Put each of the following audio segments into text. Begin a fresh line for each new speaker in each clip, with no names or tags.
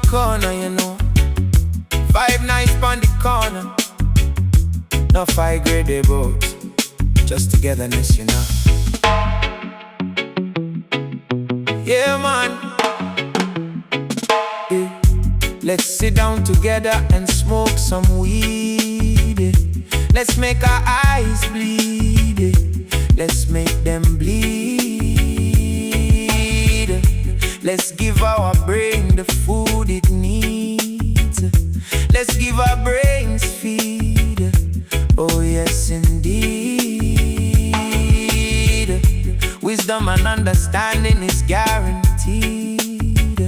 corner, you know. 5 nights on the corner. No 5 grade they bout. Just togetherness, you know. Yeah, man. Yeah. Let's sit down together and smoke some weed. Let's make our eyes bleed. Let's make them bleed. Let's give our brain the food it needs. Let's give our brains feed. Oh yes indeed. Wisdom and understanding is guaranteed.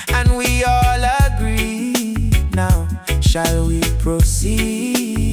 And we all agree. Now shall we proceed?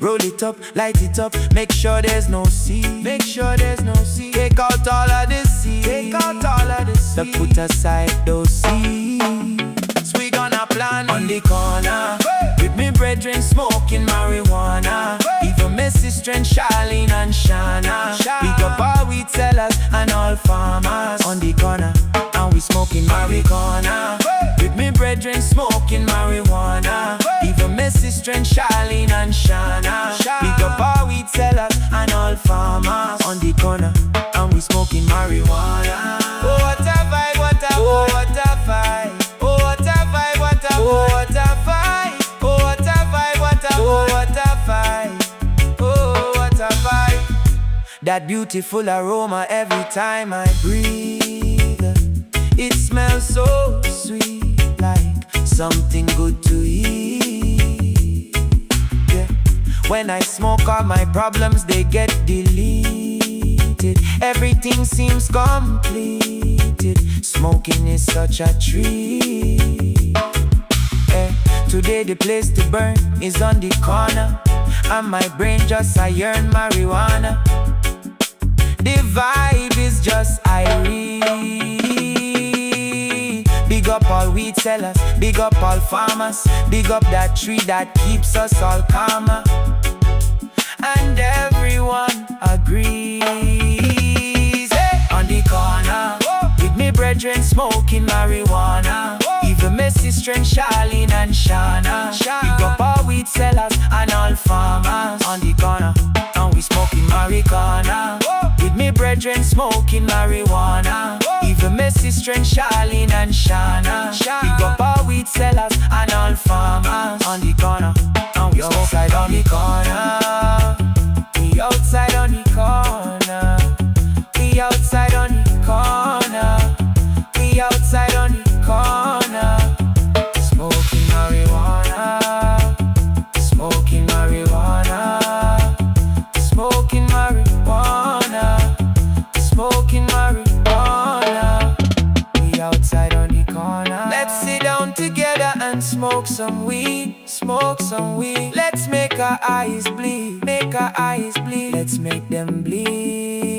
Roll it up, light it up, make sure there's no seed. Make sure there's no seed. Take out all of the seeds. Take out all of the seeds. To put aside those seeds. We gonna plant on the corner. With me brethren smoking marijuana. Even my sistrens Sharlene and Shana. Big up all weed sellers and all farmers on the corner. And we smoking marijuana. With me brethren smoking marijuana. Even my sistrens Sharlene and Shana. Big up all weed sellers and all farmers on the corner. And we smoking marijuana. Oh what a vibe, what a vibe, oh what a vibe. Oh what a vibe, what a vibe, oh what a vibe. Oh what a vibe, what a vibe, oh what a vibe. Oh what a vibe. That beautiful aroma every time I breathe. It smells so sweet, like something good to eat. Yeah. When I smoke, all my problems they get deleted. Everything seems completed. Smoking is such a treat. Yeah. Today the place to burn is on the corner, and my brain just a yearn marijuana. The vibe is just irate. Big up all weed sellers, big up all farmers. Big up that tree that keeps us all calmer. And everyone agrees. Hey! On the corner, with me brethren smoking marijuana. Even my sistrens Sharlene and Shana. Big up all weed sellers and all farmers on the corner. And we smoking marijuana. With me brethren smoking marijuana. Even my sistrens Sharlene and Shana. Big up all weed sellers and all farmers on the corner. And we outside on the corner. We outside on the corner. We outside on the corner. We outside on the corner. Smoking marijuana. Smoking marijuana. Smoking marijuana. Smoking marijuana. We outside on the corner. Let's sit down together and smoke some weed. Smoke some weed. Let's make our eyes bleed. Make our eyes bleed. Let's make them bleed.